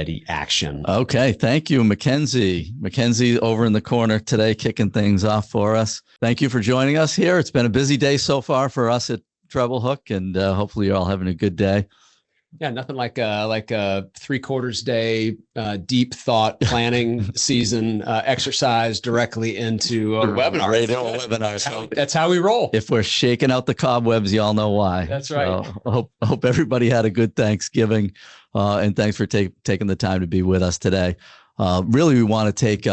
ready action. Okay. Thank you, Mackenzie. Mackenzie over in the corner today, kicking things off for us. Thank you for joining us here. It's been a busy day so far for us at TrebleHook, and hopefully you're all having a good day. Yeah, nothing like a 3/4 day deep thought planning season exercise directly into a webinar. Right into a webinar. That's how we roll. If we're shaking out the cobwebs, y'all know why. That's right. So hope everybody had a good Thanksgiving, and thanks for taking the time to be with us today. Really, we want to take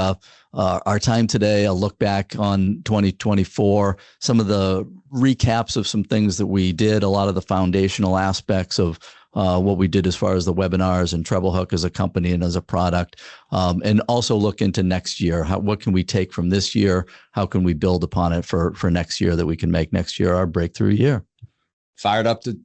our time today, a look back on 2024, some of the recaps of some things that we did, a lot of the foundational aspects of what we did as far as the webinars and TrebleHook as a company and as a product, and also look into next year. What can we take from this year? How can we build upon it for next year that we can make next year our breakthrough year? Fired up to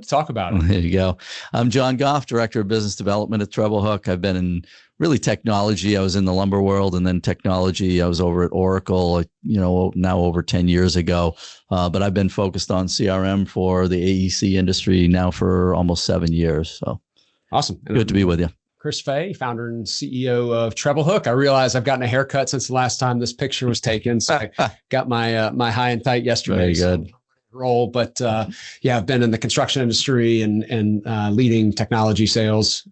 talk about it. There you go. I'm John Goff, Director of Business Development at TrebleHook. I've been in really technology. I was in the lumber world and then technology. I was over at Oracle, now over 10 years ago. But I've been focused on CRM for the AEC industry now for almost 7 years. So awesome. Good to be with you. Chris Fay, founder and CEO of TrebleHook. I realize I've gotten a haircut since the last time this picture was taken. So I got my high and tight yesterday. Very good. Role, but I've been in the construction industry and leading technology sales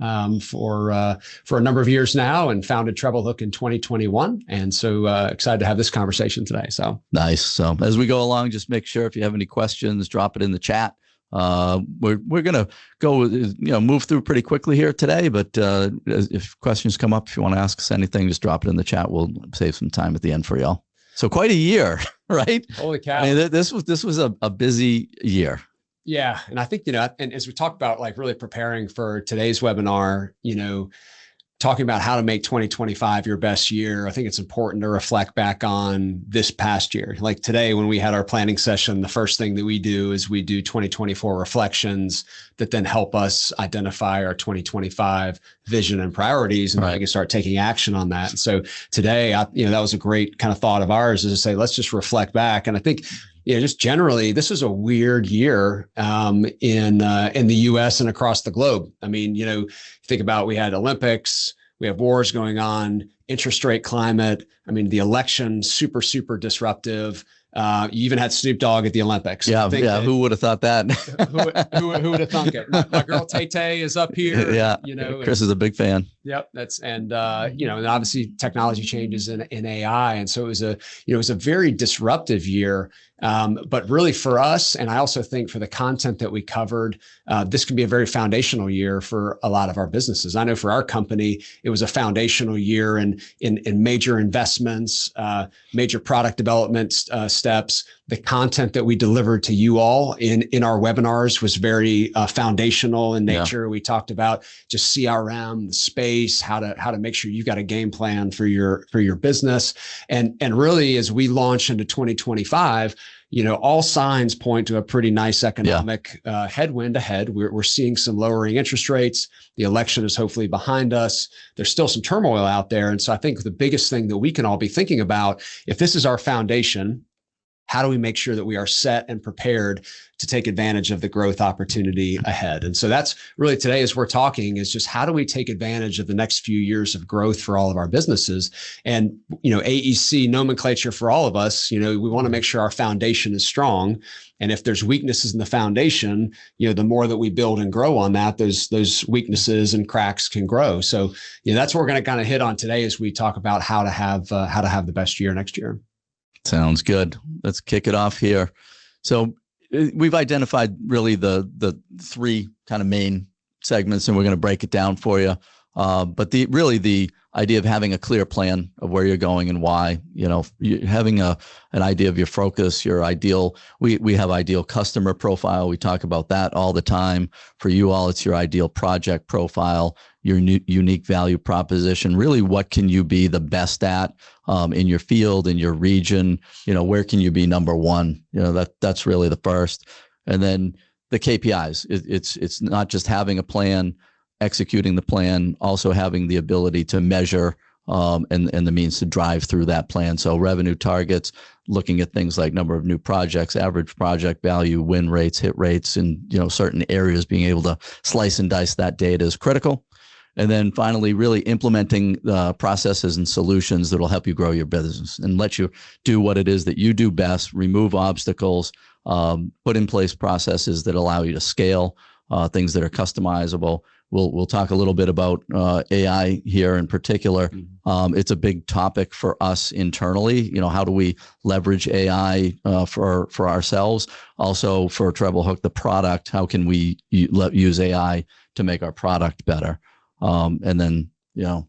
for a number of years now, and founded TrebleHook in 2021, and so excited to have this conversation today. So nice. So as we go along, just make sure if you have any questions, drop it in the chat. We're gonna go move through pretty quickly here today, but if questions come up, if you want to ask us anything, just drop it in the chat. We'll save some time at the end for y'all. So quite a year, right? Holy cow. I mean, this was a busy year. Yeah. And I think, and as we talk about like really preparing for today's webinar, talking about how to make 2025 your best year, I think it's important to reflect back on this past year. Like today, when we had our planning session, the first thing that we do is we do 2024 reflections that then help us identify our 2025 vision and priorities, and then we can start taking action on that. And so today, that was a great kind of thought of ours, is to say, let's just reflect back. And I think, just generally, this is a weird year in the U.S. and across the globe. I mean, think about, we had Olympics, we have wars going on, interest rate climate. I mean, the election, super, super disruptive. You even had Snoop Dogg at the Olympics. Yeah. Who would have thought that? who would have thunk it? My girl Tay is up here. Yeah. Chris is a big fan. Yep. And obviously technology changes in AI. And so it was a very disruptive year. But really for us, and I also think for the content that we covered, this can be a very foundational year for a lot of our businesses. I know for our company, it was a foundational year in major investments, major product development steps. The content that we delivered to you all in our webinars was very foundational in nature. Yeah. We talked about just CRM, the space, how to make sure you've got a game plan for your business. And really, as we launch into 2025, all signs point to a pretty nice economic headwind ahead. We're seeing some lowering interest rates. The election is hopefully behind us. There's still some turmoil out there. And so I think the biggest thing that we can all be thinking about, if this is our foundation, how do we make sure that we are set and prepared to take advantage of the growth opportunity ahead? And so that's really today, as we're talking, is just how do we take advantage of the next few years of growth for all of our businesses? And, AEC nomenclature for all of us, we want to make sure our foundation is strong. And if there's weaknesses in the foundation, the more that we build and grow on that, those weaknesses and cracks can grow. So, that's what we're going to kind of hit on today as we talk about how to have the best year next year. Sounds good. Let's kick it off here. So we've identified really the three kind of main segments, and we're going to break it down for you. But the idea of having a clear plan of where you're going and why, having an idea of your focus, your ideal, we have ideal customer profile. We talk about that all the time. For you all, it's your ideal project profile, your unique value proposition. Really, what can you be the best at in your field, in your region? Where can you be number one? That's really the first. And then the KPIs. It's not just having a plan, executing the plan, also having the ability to measure and the means to drive through that plan. So revenue targets, looking at things like number of new projects, average project value, win rates, hit rates, and certain areas, being able to slice and dice that data is critical. And then finally, really implementing processes and solutions that will help you grow your business and let you do what it is that you do best, remove obstacles, put in place processes that allow you to scale, things that are customizable. We'll talk a little bit about AI here in particular. It's a big topic for us internally. How do we leverage AI for ourselves? Also for TrebleHook, the product, how can we use AI to make our product better? And then,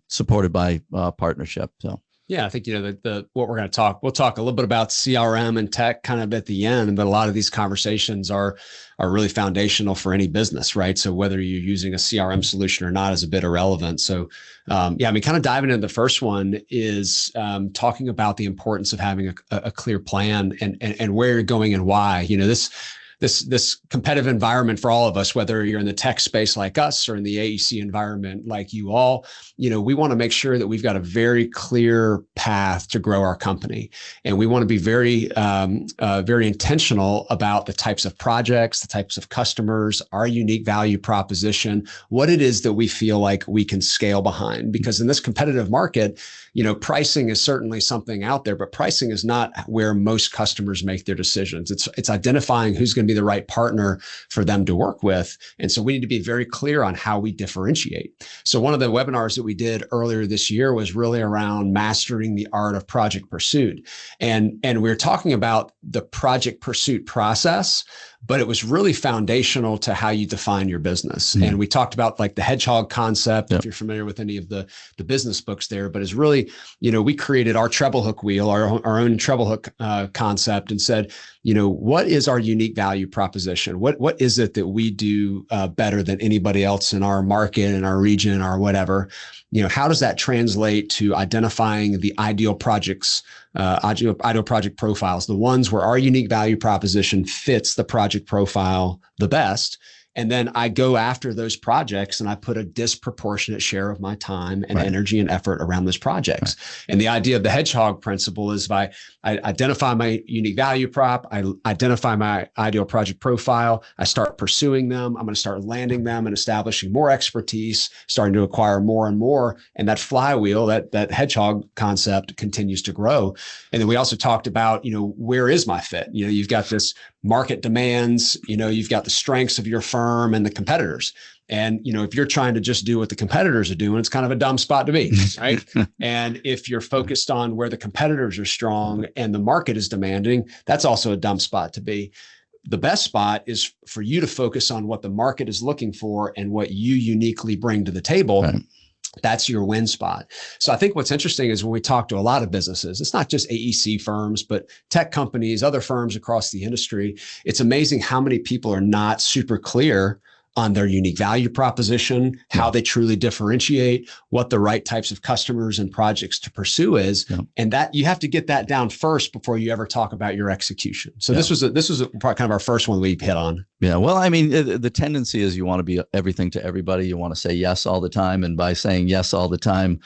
supported by partnership. So. Yeah, I think, what we're going to talk, we'll talk a little bit about CRM and tech kind of at the end, but a lot of these conversations are really foundational for any business, right? So whether you're using a CRM solution or not is a bit irrelevant. So kind of diving into the first one is talking about the importance of having a clear plan and where you're going and why. This competitive environment for all of us, whether you're in the tech space like us or in the AEC environment like you all, we want to make sure that we've got a very clear path to grow our company. And we want to be very, very intentional about the types of projects, the types of customers, our unique value proposition, what it is that we feel like we can scale behind. Because in this competitive market, pricing is certainly something out there, but pricing is not where most customers make their decisions. It's identifying who's going to be the right partner for them to work with. And so we need to be very clear on how we differentiate. So one of the webinars that we did earlier this year was really around mastering the art of project pursuit. And we're talking about the project pursuit process, but it was really foundational to how you define your business. And we talked about like the hedgehog concept, if you're familiar with any of the business books there, but it's really, we created our TrebleHook wheel, our own TrebleHook concept, and said, what is our unique value proposition? What is it that we do better than anybody else in our market, in our region, or whatever? How does that translate to identifying the ideal projects, ideal project profiles, the ones where our unique value proposition fits the project profile the best? And then I go after those projects and I put a disproportionate share of my time and energy and effort around those projects. And the idea of the hedgehog principle is I identify my unique value prop, I identify my ideal project profile, I start pursuing them, I'm going to start landing them and establishing more expertise, starting to acquire more and more. And that flywheel, that hedgehog concept continues to grow. And then we also talked about, where is my fit? You've got this market demands, you've got the strengths of your firm and the competitors. And, if you're trying to just do what the competitors are doing, it's kind of a dumb spot to be, right? And if you're focused on where the competitors are strong and the market is demanding, that's also a dumb spot to be. The best spot is for you to focus on what the market is looking for and what you uniquely bring to the table. Right. That's your win spot. So I think what's interesting is when we talk to a lot of businesses, it's not just AEC firms, but tech companies, other firms across the industry. It's amazing how many people are not super clear on their unique value proposition, how they truly differentiate, what the right types of customers and projects to pursue is. And that you have to get that down first before you ever talk about your execution. So this was kind of our first one we hit on. Yeah. Well, I mean, the tendency is you want to be everything to everybody. You want to say yes all the time. And by saying yes all the time,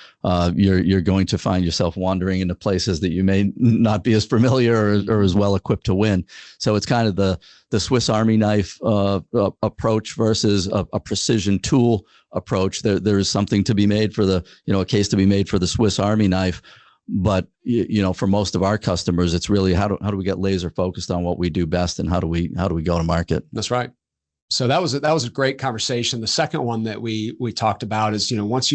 you're going to find yourself wandering into places that you may not be as familiar or as well equipped to win. So it's kind of the Swiss Army knife approach versus a precision tool approach. There is something to be made for a case to be made for the Swiss Army knife. But, for most of our customers, it's really how do we get laser focused on what we do best and how do we go to market? That's right. So that was a great conversation. The second one that we talked about is, once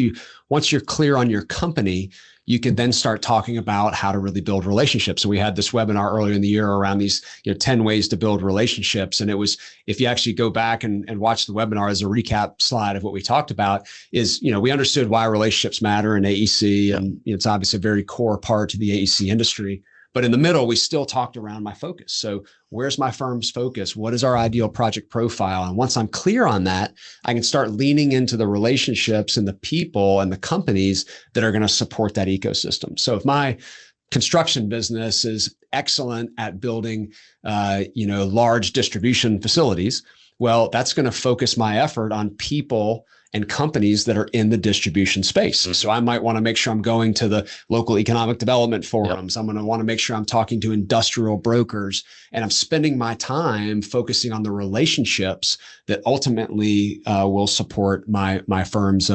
you're clear on your company, you can then start talking about how to really build relationships. So we had this webinar earlier in the year around these 10 ways to build relationships. And it was, if you actually go back and watch the webinar as a recap slide of what we talked about is, we understood why relationships matter in AEC. And it's obviously a very core part to the AEC industry. But in the middle, we still talked around my focus. So where's my firm's focus? What is our ideal project profile? And once I'm clear on that, I can start leaning into the relationships and the people and the companies that are going to support that ecosystem. So if my construction business is excellent at building, large distribution facilities, well, that's going to focus my effort on people and companies that are in the distribution space. So I might want to make sure I'm going to the local economic development forums. I'm going to want to make sure I'm talking to industrial brokers, and I'm spending my time focusing on the relationships that ultimately will support my firm's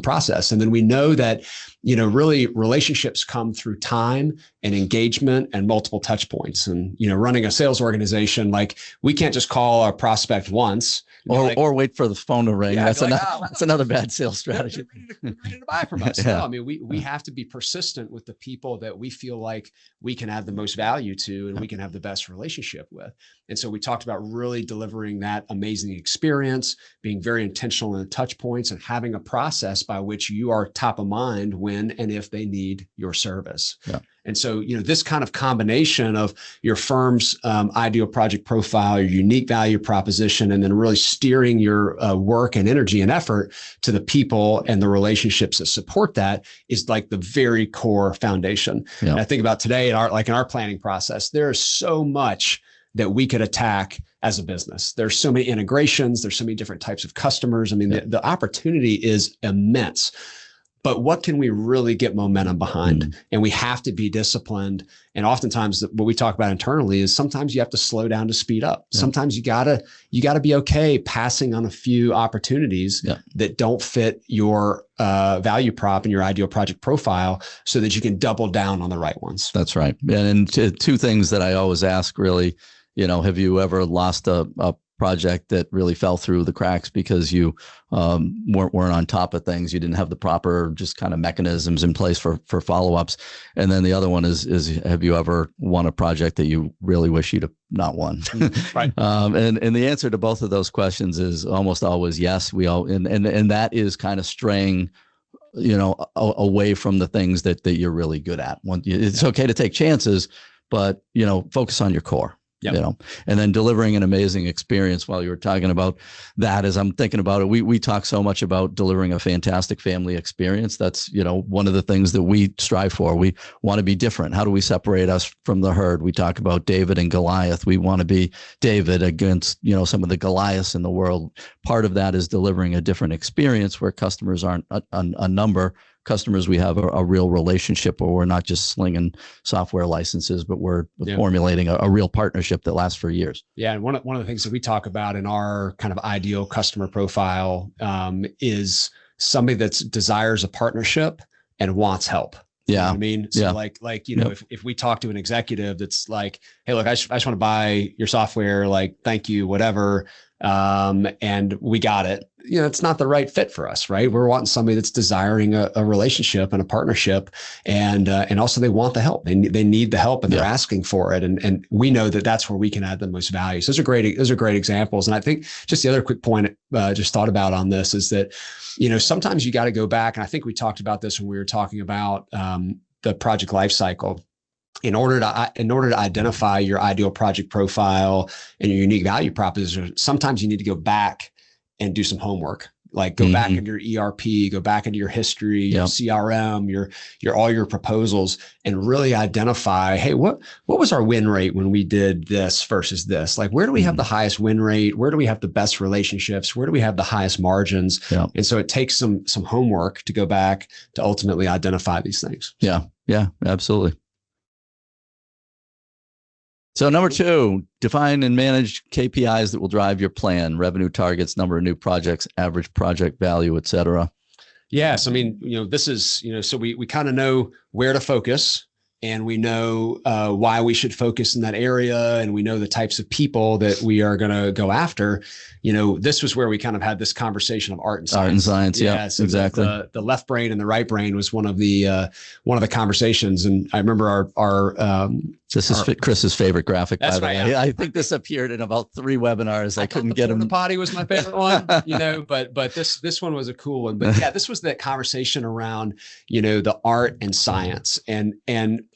process. And then we know that, really relationships come through time and engagement and multiple touch points. And, running a sales organization, like, we can't just call our prospect once or wait for the phone to ring. Yeah, that's another bad sales strategy. They're ready to buy from us. Yeah. No, I mean, we have to be persistent with the people that we feel like we can add the most value to and we can have the best relationship with. And so we talked about really delivering that amazing experience, being very intentional in the touch points, and having a process by which you are top of mind when and if they need your service. Yeah. And so, this kind of combination of your firm's ideal project profile, your unique value proposition, and then really steering your work and energy and effort to the people and the relationships that support that is like the very core foundation. Yeah. And I think about today in our planning process, there is so much that we could attack as a business. There's so many integrations. There's so many different types of customers. I mean, the opportunity is immense. But what can we really get momentum behind? And we have to be disciplined. And oftentimes what we talk about internally is sometimes you have to slow down to speed up. Yeah. Sometimes you gotta be okay passing on a few opportunities that don't fit your value prop and your ideal project profile so that you can double down on the right ones. That's right. And two things that I always ask really, have you ever lost a project that really fell through the cracks because you weren't on top of things? You didn't have the proper just kind of mechanisms in place for follow-ups. And then the other one is have you ever won a project that you really wish you'd have not won? Right. And the answer to both of those questions is almost always yes. And that is kind of straying away from the things that you're really good at. It's okay to take chances, but focus on your core. Yep. And then delivering an amazing experience. While you were talking about that, as I'm thinking about it, we talk so much about delivering a fantastic family experience. That's, one of the things that we strive for. We want to be different. How do we separate us from the herd? We talk about David and Goliath. We want to be David against, some of the Goliaths in the world. Part of that is delivering a different experience where customers aren't a number. Customers, we have a real relationship where we're not just slinging software licenses, but we're formulating a real partnership that lasts for years. Yeah. And one of the things that we talk about in our kind of ideal customer profile is somebody that desires a partnership and wants help. Yeah. You know what I mean? So if we talk to an executive that's like, hey, look, I just want to buy your software, like, thank you, whatever. And we got it. It's not the right fit for us, right? We're wanting somebody that's desiring a relationship and a partnership, and also they want the help. They need the help, and they're asking for it. And we know that that's where we can add the most value. So those are great examples. And I think just the other quick point, just thought about on this is that, sometimes you got to go back. And I think we talked about this when we were talking about the project lifecycle. In order to identify your ideal project profile and your unique value proposition, sometimes you need to go back and do some homework. Like go back into your ERP, go back into your history, your CRM, your all your proposals, and really identify, hey, what was our win rate when we did this versus this? Like, where do we have the highest win rate? Where do we have the best relationships? Where do we have the highest margins? Yeah. And so it takes some homework to go back to ultimately identify these things. Yeah. Yeah, absolutely. So number 2, define and manage KPIs that will drive your plan, revenue targets, number of new projects, average project value, et cetera. Yes. I mean, this is, so we kind of know where to focus, and we know why we should focus in that area, and we know the types of people that we are going to go after. This was where we kind of had this conversation of art and science. Art and science, yeah, so exactly. The left brain and the right brain was one of the conversations, and I remember our this is Chris's favorite graphic. By the way, I think this appeared in about 3 webinars. I couldn't get him. The potty was my favorite one, but this one was a cool one. But yeah, this was that conversation around the art and science, and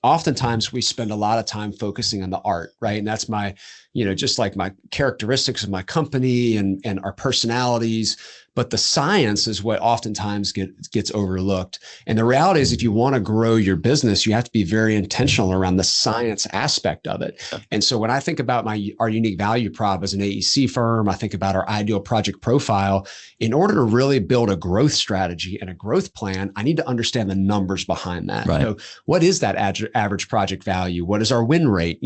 oftentimes we spend a lot of time focusing on the art, right? And that's my, just like my characteristics of my company and our personalities. But the science is what oftentimes gets overlooked. And the reality is, if you want to grow your business, you have to be very intentional around the science aspect of it. And so when I think about our unique value prop as an AEC firm, I think about our ideal project profile. In order to really build a growth strategy and a growth plan, I need to understand the numbers behind that. Right. So what is that average project value? What is our win rate?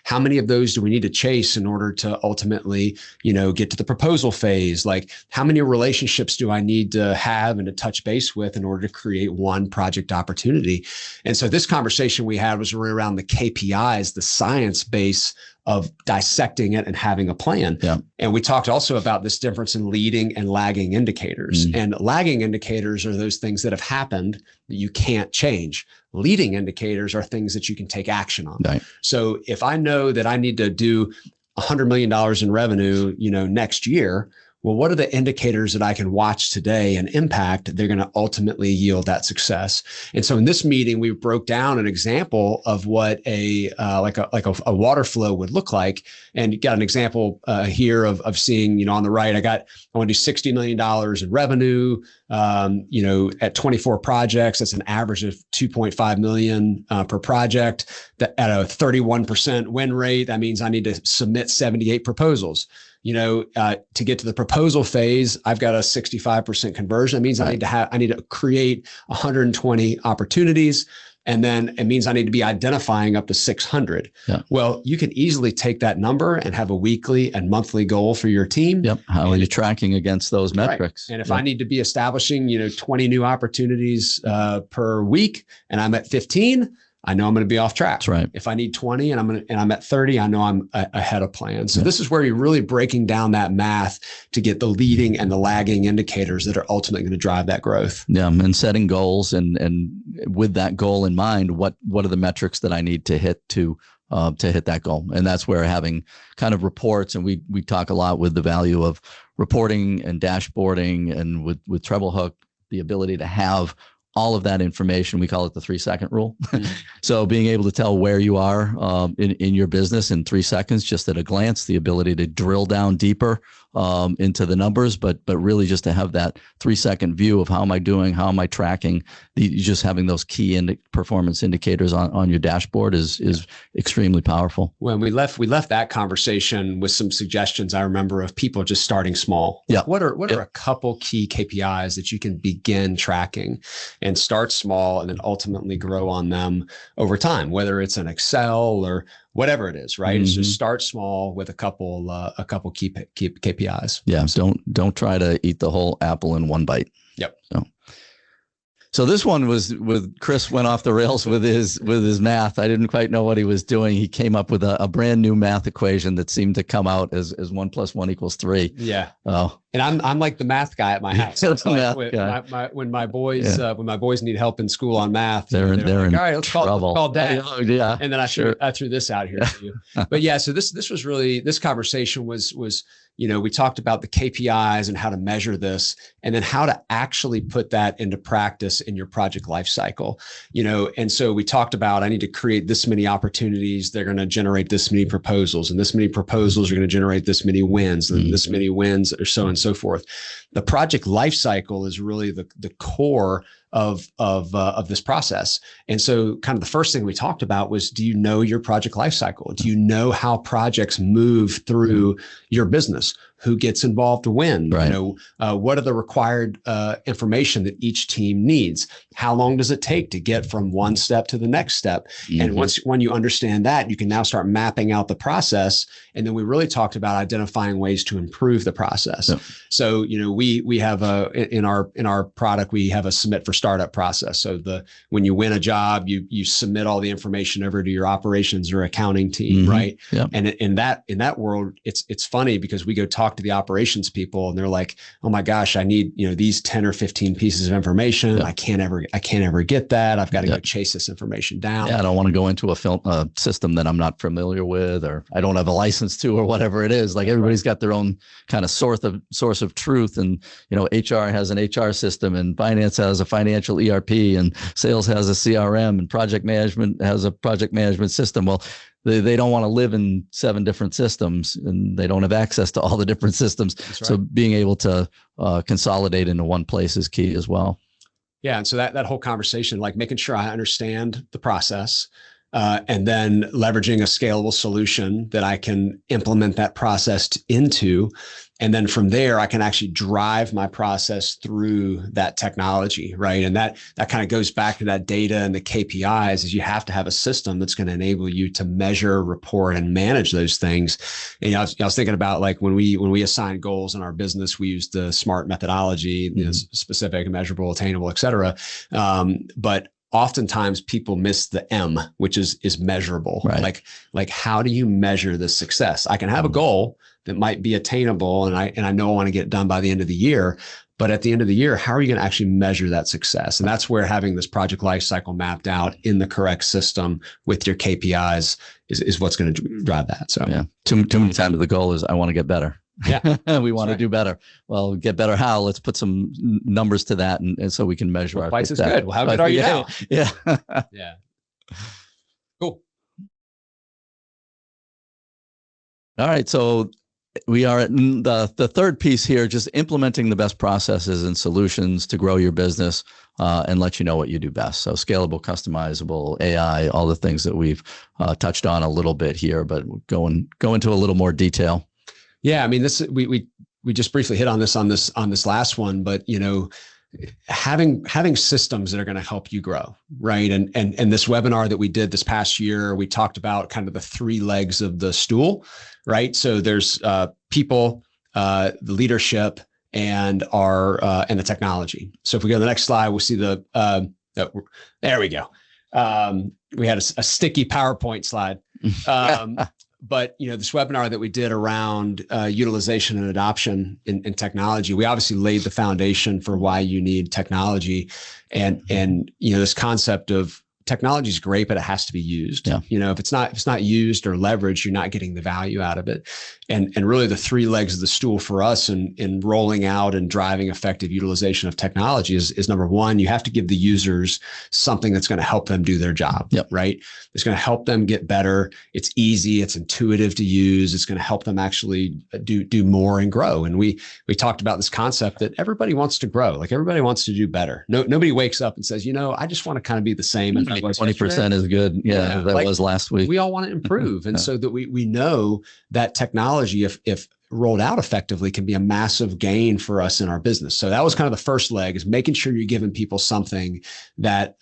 How many of those do we need to chase in order to ultimately, get to the proposal phase? Like, how many relationships do I need to have and to touch base with in order to create one project opportunity? And so this conversation we had was really around the KPIs, the science base of dissecting it and having a plan. Yeah. And we talked also about this difference in leading and lagging indicators. And lagging indicators are those things that have happened that you can't change. Leading indicators are things that you can take action on. Right. So if I know that I need to do $100 million in revenue, next year, well, what are the indicators that I can watch today and impact? They're going to ultimately yield that success. And so in this meeting, we broke down an example of what a water flow would look like. And you got an example here of seeing, on the right, I want to do $60 million in revenue, at 24 projects. That's an average of 2.5 million per project. That at a 31% win rate, that means I need to submit 78 proposals. To get to the proposal phase, I've got a 65% conversion. That means I need to create 120 opportunities. And then it means I need to be identifying up to 600. Yeah. Well, you can easily take that number and have a weekly and monthly goal for your team. Yep. How are you tracking against those metrics? Right. And if I need to be establishing, 20 new opportunities per week, and I'm at 15, I know I'm going to be off track. That's right. If I need 20 and I'm at 30, I know I'm ahead of plan. So this is where you're really breaking down that math to get the leading and the lagging indicators that are ultimately going to drive that growth. Yeah, and setting goals and with that goal in mind, what are the metrics that I need to hit to hit that goal? And that's where having kind of reports, and we talk a lot with the value of reporting and dashboarding, and with TrebleHook, the ability to have all of that information. We call it the 3-second rule. So being able to tell where you are in your business in 3 seconds, just at a glance, the ability to drill down deeper into the numbers, but really just to have that 3-second view of how am I doing, how am I tracking. Just having those key performance indicators on your dashboard is extremely powerful. When we left that conversation with some suggestions, I remember, of people just starting small. Yeah. What are a couple key KPIs that you can begin tracking and start small and then ultimately grow on them over time, whether it's an Excel or whatever it is, right? It's just start small with a couple key KPIs. Yeah. Don't try to eat the whole apple in one bite. Yep. So this one was with Chris went off the rails with his math. I didn't quite know what he was doing. He came up with a brand new math equation that seemed to come out as 1 + 1 = 3. Yeah. Oh. And I'm like the math guy at my house. When my boys need help in school on math, they're like, in all right, let's call Dad. Oh, yeah. And then I threw this out here for you. But yeah, so this was really, this conversation was we talked about the KPIs and how to measure this, and then how to actually put that into practice in your project lifecycle. And so we talked about, I need to create this many opportunities. They're going to generate this many proposals, and this many proposals are going to generate this many wins, and this many wins, or so on and so forth. The project lifecycle is really the core of this process. And so kind of the first thing we talked about was, do you know your project lifecycle? Do you know how projects move through your business? Who gets involved when? Right. What are the required information that each team needs? How long does it take to get from one step to the next step? And when you understand that, you can now start mapping out the process. And then we really talked about identifying ways to improve the process. Yep. So, we have in our product, we have a submit for startup process. So when you win a job, you submit all the information over to your operations or accounting team, right? Yep. And in that world, it's funny because we go talk to the operations people and they're like, oh my gosh, I need, these 10 or 15 pieces of information. Yep. I can't ever get that. I've got to go chase this information down. Yeah. I don't want to go into a system that I'm not familiar with, or I don't have a license to, or whatever it is. Like everybody's got their own kind of source of truth. And, HR has an HR system, and finance has a finance financial ERP, and sales has a CRM, and project management has a project management system. Well, they don't want to live in 7 different systems, and they don't have access to all the different systems. Right. So being able to consolidate into one place is key as well. Yeah. And so that whole conversation, like making sure I understand the process, and then leveraging a scalable solution that I can implement that process into. And then from there, I can actually drive my process through that technology, right? And that kind of goes back to that data and the KPIs, is you have to have a system that's going to enable you to measure, report, and manage those things. And I was thinking about, like, when we assign goals in our business, we use the SMART methodology, specific, measurable, attainable, et cetera. But oftentimes people miss the M, which is measurable. Right. Like how do you measure the success? I can have a goal that might be attainable, and I know I want to get it done by the end of the year. But at the end of the year, how are you going to actually measure that success? And that's where having this project lifecycle mapped out in the correct system with your KPIs is what's going to drive that. So yeah, too many times the goal is I want to get better. Yeah, we want to do better. Well, get better how? Let's put some numbers to that, and so we can measure our twice as good. Well, how good are you now? Yeah. Yeah. Cool. All right. So we are at the third piece here, just implementing the best processes and solutions to grow your business and let you know what you do best. So scalable, customizable, AI, all the things that we've touched on a little bit here, but go into a little more detail. Yeah, I mean, we just briefly hit on this last one, but having systems that are going to help you grow, right? And this webinar that we did this past year, we talked about kind of the 3 legs of the stool, right? So there's people, the leadership, and the technology. So if we go to the next slide, we'll see there we go. We had a sticky PowerPoint slide. But this webinar that we did around utilization and adoption in technology, we obviously laid the foundation for why you need technology, and this concept of technology is great, but it has to be used. Yeah. If it's not used or leveraged, you're not getting the value out of it. And really the 3 legs of the stool for us in rolling out and driving effective utilization of technology is number 1, you have to give the users something that's going to help them do their job. Yep. Right? It's going to help them get better. It's easy. It's intuitive to use. It's going to help them actually do more and grow. And we talked about this concept that everybody wants to grow. Like, everybody wants to do better. Nobody wakes up and says, I just want to kind of be the same as I was 20% yesterday. Is good. Yeah, that was last week. We all want to improve. And so that we know that technology, if rolled out effectively, can be a massive gain for us in our business. So that was kind of the first leg, is making sure you're giving people something that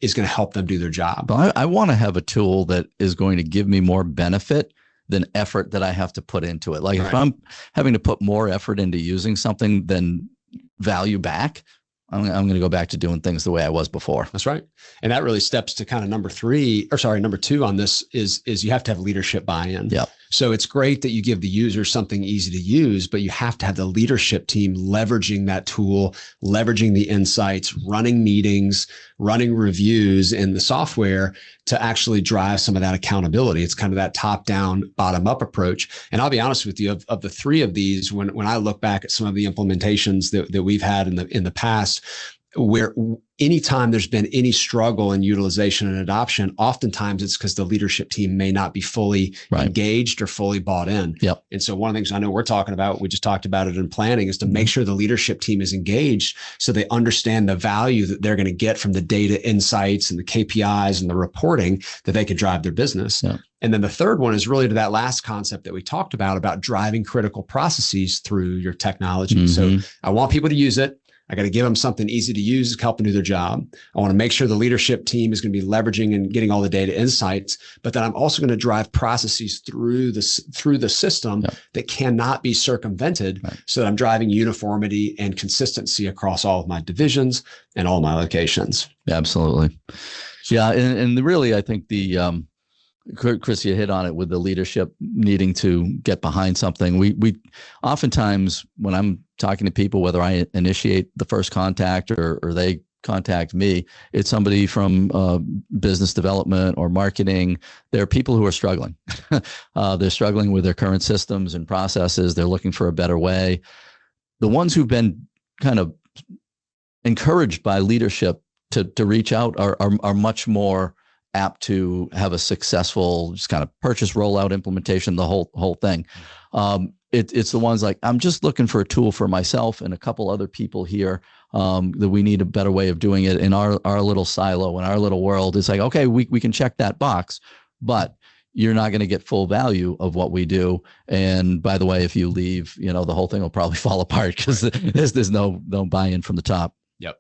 is going to help them do their job. But I want to have a tool that is going to give me more benefit than effort that I have to put into it. Like, if I'm having to put more effort into using something than value back, I'm going to go back to doing things the way I was before. That's right. And that really steps to kind of number 2 on this is you have to have leadership buy-in. Yeah. So it's great that you give the user something easy to use, but you have to have the leadership team leveraging that tool, leveraging the insights, running meetings, running reviews in the software to actually drive some of that accountability. It's kind of that top-down, bottom-up approach. And I'll be honest with you, of the 3 of these, when I look back at some of the implementations that we've had in the past, where anytime there's been any struggle in utilization and adoption, oftentimes it's because the leadership team may not be fully engaged or fully bought in. Yep. And so one of the things I know we're talking about, we just talked about it in planning, is to make sure the leadership team is engaged so they understand the value that they're going to get from the data insights and the KPIs and the reporting that they can drive their business. Yep. And then the third one is really to that last concept that we talked about driving critical processes through your technology. So I want people to use it. I got to give them something easy to use to help them do their job. I want to make sure the leadership team is going to be leveraging and getting all the data insights, but then I'm also going to drive processes through the system that cannot be circumvented, so that I'm driving uniformity and consistency across all of my divisions and all my locations. Absolutely. Yeah. And really, I think Chris, you hit on it with the leadership needing to get behind something. We oftentimes, when I'm talking to people, whether I initiate the first contact or they contact me, it's somebody from business development or marketing. There are people who are struggling. They're struggling with their current systems and processes. They're looking for a better way. The ones who've been kind of encouraged by leadership to reach out are much more apt to have a successful just kind of purchase, rollout, implementation, the whole thing. It's the ones like, I'm just looking for a tool for myself and a couple other people here, that we need a better way of doing it in our little silo, in our little world. It's like, okay, we can check that box, but you're not going to get full value of what we do. And by the way, if you leave, the whole thing will probably fall apart because there's no buy-in from the top. Yep.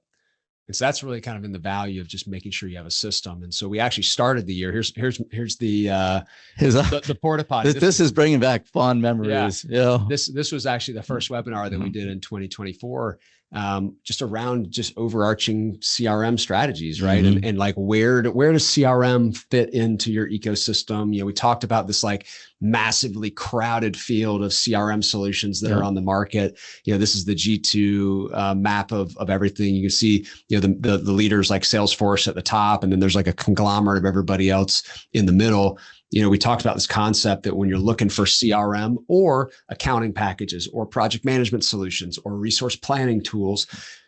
And so that's really kind of in the value of just making sure you have a system. And so we actually started the year. Here's the porta potty. This is bringing back fond memories. Yeah. This was actually the first webinar that we did in 2024. Just around overarching CRM strategies, right? And like where does CRM fit into your ecosystem? We talked about this like massively crowded field of CRM solutions that are on the market. This is the G2 map of everything. You can see, the leaders like Salesforce at the top, and then there's like a conglomerate of everybody else in the middle. We talked about this concept that when you're looking for CRM or accounting packages or project management solutions or resource planning tools,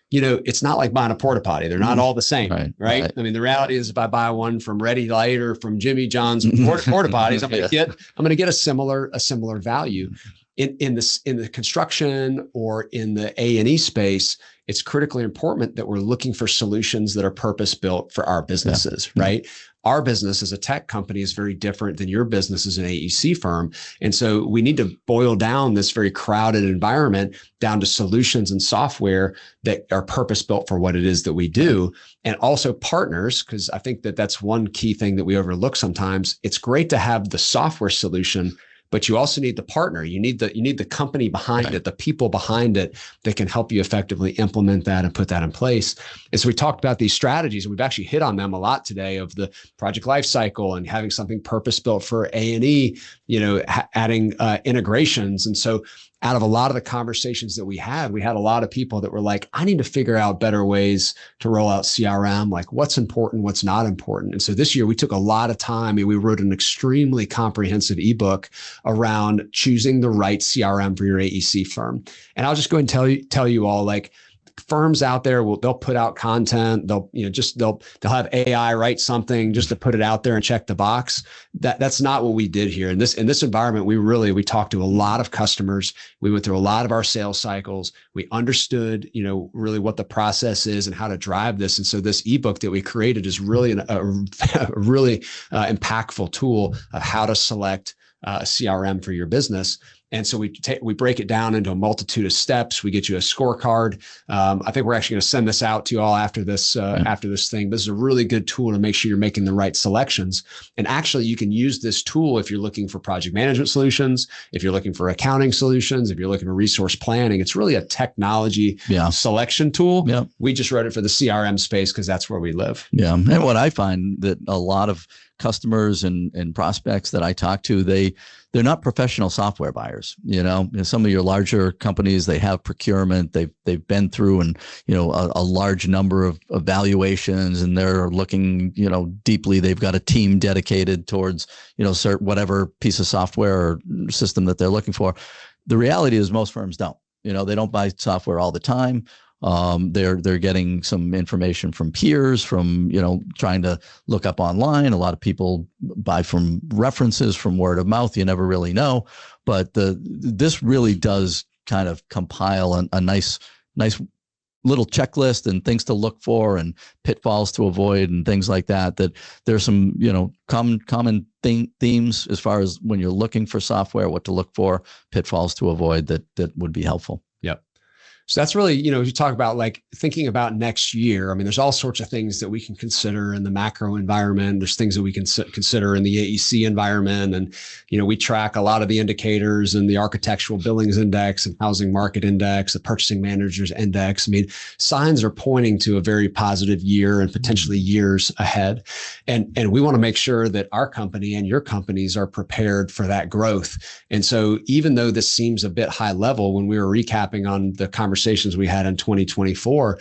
it's not like buying a porta potty. They're not all the same, right? I mean, the reality is if I buy one from Ready Light or from Jimmy John's porta potties, I'm going to get a similar value. In the construction or in the A&E space, it's critically important that we're looking for solutions that are purpose built for our businesses, right? Our business as a tech company is very different than your business as an AEC firm. And so we need to boil down this very crowded environment down to solutions and software that are purpose built for what it is that we do. And also partners, because I think that that's one key thing that we overlook sometimes. It's great to have the software solution, but you also need the partner. You need the company behind it, the people behind it that can help you effectively implement that and put that in place. And so we talked about these strategies, and we've actually hit on them a lot today, of the project lifecycle and having something purpose-built for A&E, adding integrations. And so out of a lot of the conversations that we had a lot of people that were like, I need to figure out better ways to roll out CRM, like what's important, what's not important. And so this year we took a lot of time and we wrote an extremely comprehensive ebook around choosing the right CRM for your AEC firm. And I'll just go ahead and tell you all, like, firms out there they'll put out content. They'll have AI write something just to put it out there and check the box. That's not what we did here. In this environment, we talked to a lot of customers. We went through a lot of our sales cycles. We understood, really what the process is and how to drive this. And so this ebook that we created is really a really impactful tool of how to select a CRM for your business. And so we break it down into a multitude of steps. We get you a scorecard. I think we're actually going to send this out to you all after this thing. This is a really good tool to make sure you're making the right selections. And actually, you can use this tool if you're looking for project management solutions, if you're looking for accounting solutions, if you're looking for resource planning. It's really a technology selection tool. Yeah. We just wrote it for the CRM space because that's where we live. Yeah. And what I find that a lot of customers and prospects that I talk to, they're not professional software buyers. Some of your larger companies, they have procurement, they've been through and a large number of evaluations, and they're looking deeply. They've got a team dedicated towards whatever piece of software or system that they're looking for. The reality is most firms don't. They don't buy software all the time. They're getting some information from peers, from trying to look up online. A lot of people buy from references, from word of mouth. You never really know, but this really does kind of compile a nice little checklist and things to look for and pitfalls to avoid and things like that. That there's some common themes as far as when you're looking for software, what to look for, pitfalls to avoid that would be helpful. Yep. So that's really, you talk about like thinking about next year. I mean, there's all sorts of things that we can consider in the macro environment. There's things that we can consider in the AEC environment. And, we track a lot of the indicators and the architectural billings index and housing market index, the purchasing managers index. I mean, signs are pointing to a very positive year and potentially years ahead. And we want to make sure that our company and your companies are prepared for that growth. And so even though this seems a bit high level, when we were recapping on the conversations we had in 2024,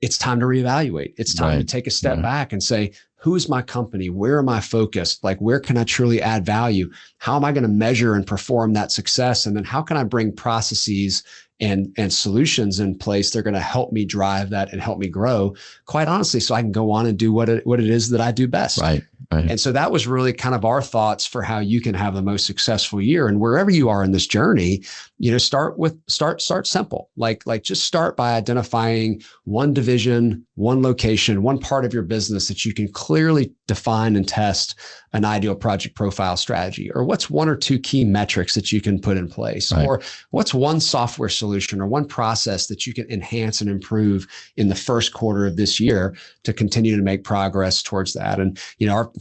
it's time to reevaluate. It's time to take a step back and say, who's my company? Where am I focused? Like, where can I truly add value? How am I going to measure and perform that success? And then how can I bring processes and solutions in place. They're going to help me drive that and help me grow, quite honestly, so I can go on and do what it is that I do best. Right. Right. And so that was really kind of our thoughts for how you can have the most successful year. And wherever you are in this journey, start simple. Like just start by identifying one division, one location, one part of your business that you can clearly define and test an ideal project profile strategy, or what's one or two key metrics that you can put in place, right. or what's one software solution or one process that you can enhance and improve in the first quarter of this year to continue to make progress towards that. And,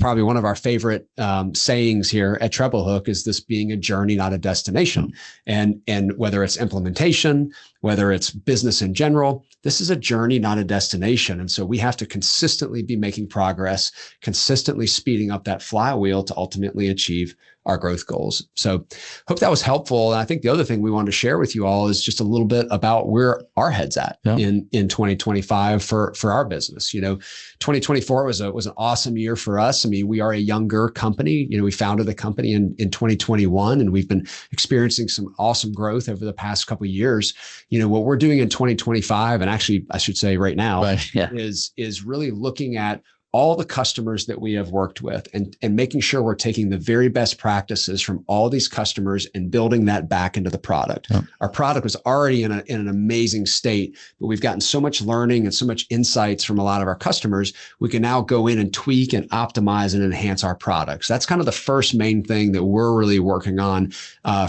probably one of our favorite sayings here at TrebleHook is this being a journey, not a destination. And whether it's implementation, whether it's business in general, this is a journey, not a destination. And so we have to consistently be making progress, consistently speeding up that flywheel to ultimately achieve our growth goals. So hope that was helpful. And I think the other thing we wanted to share with you all is just a little bit about where our head's at in 2025 for our business. 2024 was an awesome year for us. I mean, we are a younger company. We founded the company in 2021, and we've been experiencing some awesome growth over the past couple of years. What we're doing in 2025, and actually I should say right now, is really looking at all the customers that we have worked with and making sure we're taking the very best practices from all these customers and building that back into the product. Yeah. Our product was already in an amazing state, but we've gotten so much learning and so much insights from a lot of our customers. We can now go in and tweak and optimize and enhance our products. That's kind of the first main thing that we're really working on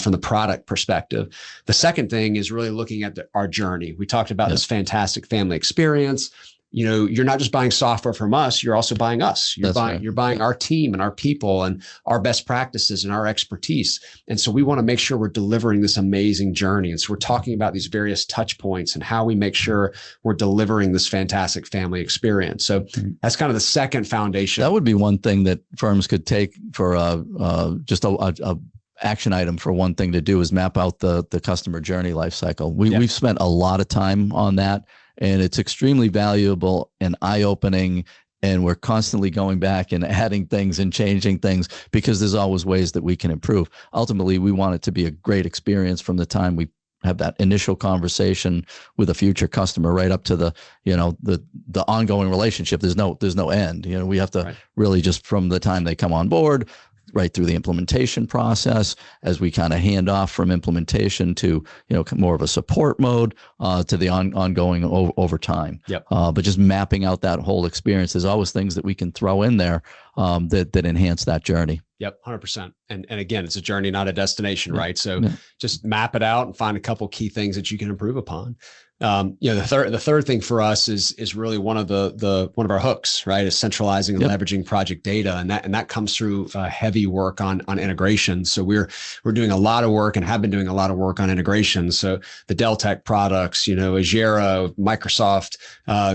from the product perspective. The second thing is really looking at our journey. We talked about this fantastic family experience. You're not just buying software from us, you're also buying us. You're buying our team and our people and our best practices and our expertise. And so we want to make sure we're delivering this amazing journey. And so we're talking about these various touch points and how we make sure we're delivering this fantastic family experience. So that's kind of the second foundation. That would be one thing that firms could take for just a action item. For one thing to do is map out the customer journey lifecycle. We've spent a lot of time on that. And it's extremely valuable and eye-opening. And we're constantly going back and adding things and changing things because there's always ways that we can improve. Ultimately, we want it to be a great experience from the time we have that initial conversation with a future customer right up to the ongoing relationship. There's no end. We have to really just from the time they come on board, right through the implementation process, as we kind of hand off from implementation to more of a support mode to the ongoing over time. Yep. But just mapping out that whole experience, there's always things that we can throw in there that enhance that journey. Yep, 100%. And again, it's a journey, not a destination, right? So just map it out and find a couple key things that you can improve upon. The third thing for us is really one of our hooks, right? Is centralizing and leveraging project data, and that comes through heavy work on integration. So we're doing a lot of work and have been doing a lot of work on integration. So the Dell Tech products, Azure, Microsoft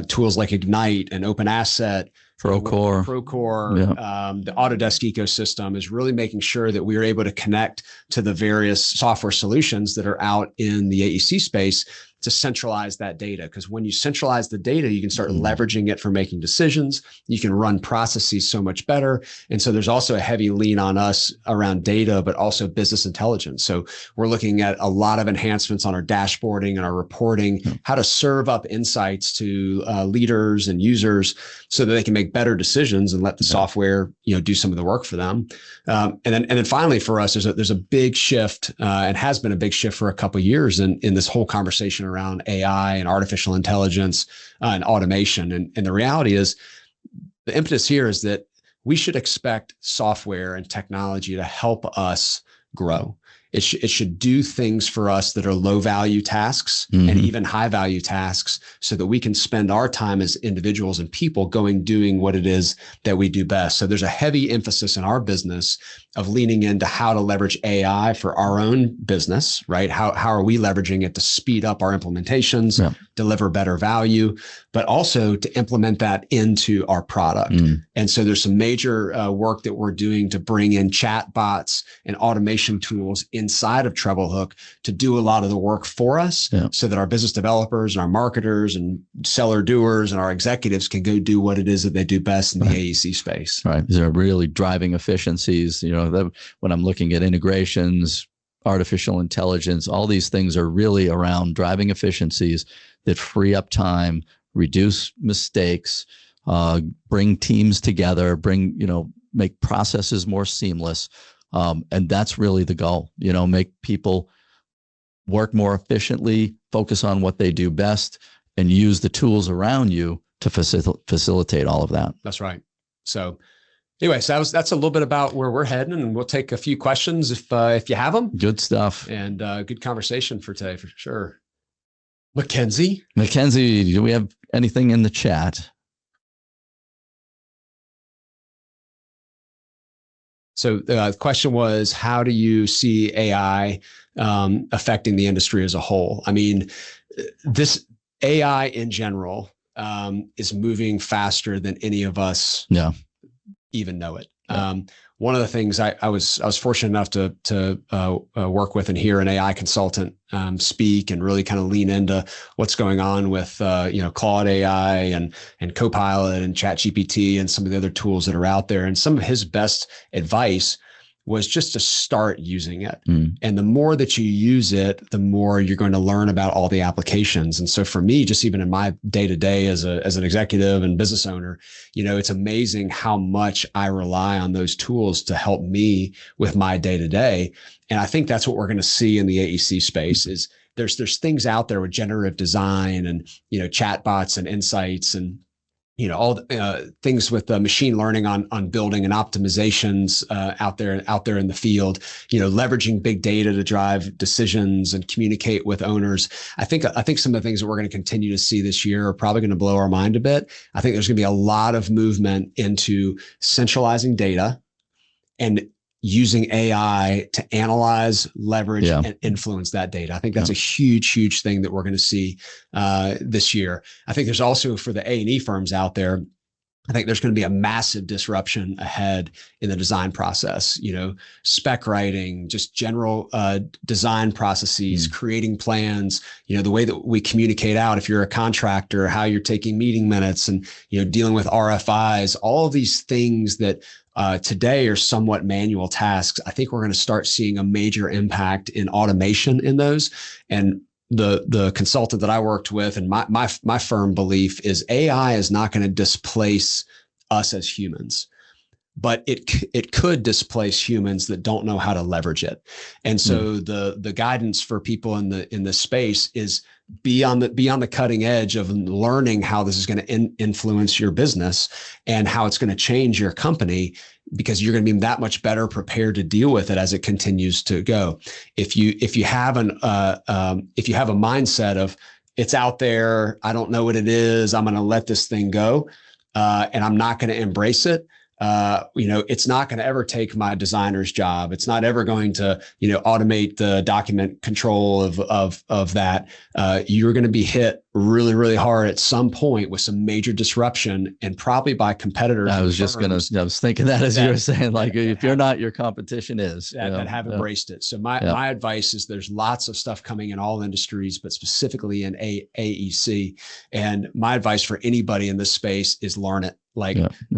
tools like Ignite and Open Asset. Procore, the Autodesk ecosystem is really making sure that we are able to connect to the various software solutions that are out in the AEC space to centralize that data. Because when you centralize the data, you can start leveraging it for making decisions. You can run processes so much better. And so there's also a heavy lean on us around data, but also business intelligence. So we're looking at a lot of enhancements on our dashboarding and our reporting, how to serve up insights to leaders and users so that they can make better decisions and let the software, do some of the work for them. And then finally for us, there's a big shift and has been a big shift for a couple of years in this whole conversation around AI and artificial intelligence and automation. And the reality is the impetus here is that we should expect software and technology to help us grow. It should do things for us that are low value tasks and even high value tasks so that we can spend our time as individuals and people doing what it is that we do best. So there's a heavy emphasis in our business of leaning into how to leverage AI for our own business, right? How are we leveraging it to speed up our implementations, deliver better value, but also to implement that into our product. And so there's some major work that we're doing to bring in chat bots and automation tools inside of TrebleHook to do a lot of the work for us so that our business developers and our marketers and seller doers and our executives can go do what it is that they do best in the AEC space. Right. These are really driving efficiencies. When I'm looking at integrations, artificial intelligence, all these things are really around driving efficiencies that free up time, reduce mistakes, bring teams together, make processes more seamless. And that's really the goal, make people work more efficiently, focus on what they do best, and use the tools around you to facilitate all of that. That's right. So anyway, so that's a little bit about where we're heading, and we'll take a few questions if you have them. Good stuff. And good conversation for today, for sure. Mackenzie, do we have anything in the chat? So the question was, how do you see AI affecting the industry as a whole? I mean, this AI in general is moving faster than any of us even know it. Yeah. One of the things I was fortunate enough to work with and hear an AI consultant speak and really kind of lean into what's going on with Claude AI and Copilot and ChatGPT and some of the other tools that are out there. And some of his best advice was just to start using it. And the more that you use it, the more you're going to learn about all the applications. And so for me, just even in my day-to-day as an executive and business owner, it's amazing how much I rely on those tools to help me with my day-to-day. And I think that's what we're going to see in the AEC space is there's things out there with generative design and, chatbots and insights and all the things with machine learning on building and optimizations out there in the field, leveraging big data to drive decisions and communicate with owners. I think some of the things that we're going to continue to see this year are probably going to blow our mind a bit. I think there's going to be a lot of movement into centralizing data and using AI to analyze, leverage, and influence that data. I think that's a huge, huge thing that we're going to see this year. I think there's also, for the A&E firms out there, I think there's going to be a massive disruption ahead in the design process, spec writing, just general design processes, creating plans, the way that we communicate out, if you're a contractor, how you're taking meeting minutes and, dealing with RFIs, all of these things that today are somewhat manual tasks. I think we're going to start seeing a major impact in automation in those. And the consultant that I worked with and my firm belief is AI is not going to displace us as humans, but it could displace humans that don't know how to leverage it. And so the guidance for people in the space is be on the cutting edge of learning how this is going to influence your business and how it's going to change your company, because you're going to be that much better prepared to deal with it as it continues to go. If you have a mindset of it's out there, I don't know what it is, I'm going to let this thing go, and I'm not going to embrace it. It's not going to ever take my designer's job. It's not ever going to, automate the document control of that. You're going to be hit really, really hard at some point with some major disruption, and probably by competitors. I was thinking that as you were saying, like, if you're not, your competition is. That have embraced it. So my advice is there's lots of stuff coming in all industries, but specifically in AEC. And my advice for anybody in this space is learn it.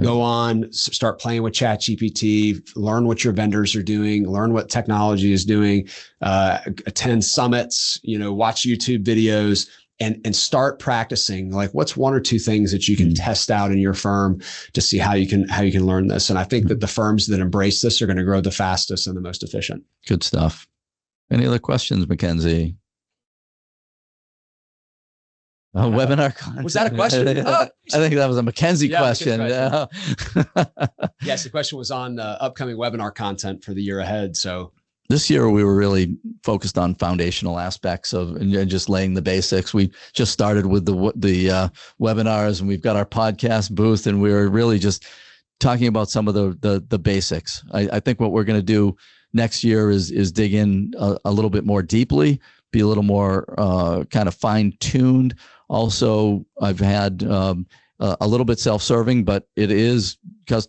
Go on, start playing with ChatGPT, learn what your vendors are doing, learn what technology is doing, attend summits, watch YouTube videos, and start practicing. Like, what's one or two things that you can test out in your firm to see how you can learn this. And I think that the firms that embrace this are going to grow the fastest and the most efficient. Good stuff. Any other questions, Mackenzie? Webinar content. Was that a question? I think that was a Mackenzie question. Yeah. Yes, the question was on upcoming webinar content for the year ahead. So this year we were really focused on foundational aspects of and just laying the basics. We just started with the webinars, and we've got our podcast booth, and we were really just talking about some of the basics. I think what we're going to do next year is dig in a little bit more deeply, be a little more kind of fine-tuned. Also, I've had a little bit self-serving, but it is because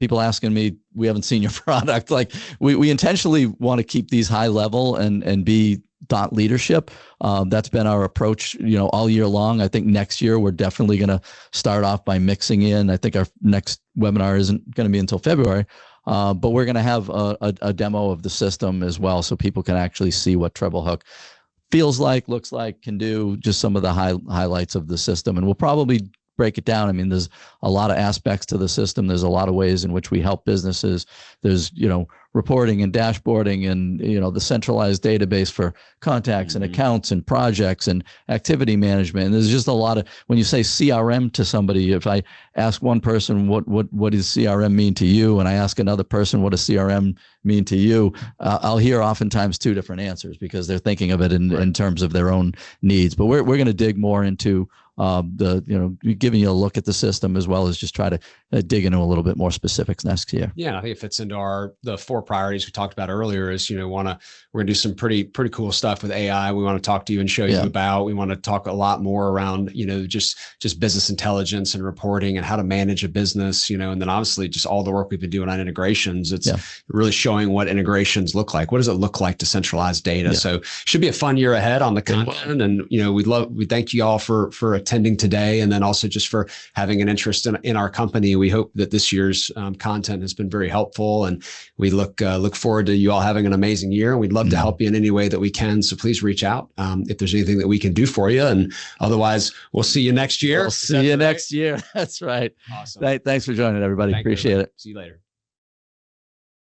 people asking me, we haven't seen your product. Like, we intentionally want to keep these high level and be thought leadership. That's been our approach, all year long. I think next year we're definitely going to start off by mixing in. I think our next webinar isn't going to be until February. But we're going to have a demo of the system as well, so people can actually see what TrebleHook feels like, looks like, can do, just some of the highlights of the system. And we'll probably break it down. I mean, there's a lot of aspects to the system. There's a lot of ways in which we help businesses. There's, reporting and dashboarding and, the centralized database for contacts and accounts and projects and activity management. And there's just a lot of, when you say CRM to somebody, if I ask one person, what does CRM mean to you? And I ask another person, what does CRM mean to you? I'll hear oftentimes two different answers because they're thinking of it in terms of their own needs. But we're going to dig more into giving you a look at the system, as well as just try to dig into a little bit more specifics next year. Yeah, I think it fits into the 4 priorities we talked about earlier. Is we're going to do some pretty cool stuff with AI. We want to talk to you and show you about. We want to talk a lot more around just business intelligence and reporting and how to manage a business. And then obviously just all the work we've been doing on integrations. It's really showing what integrations look like. What does it look like to centralize data? So should be a fun year ahead on the content. And we thank you all for attending today, and then also just for having an interest in our company. We hope that this year's content has been very helpful, and we look forward to you all having an amazing year. And we'd love to help you in any way that we can. So please reach out if there's anything that we can do for you. And otherwise, we'll see you next year. We'll see you next year. That's right. Awesome. Thanks for joining, everybody. Appreciate it. See you later.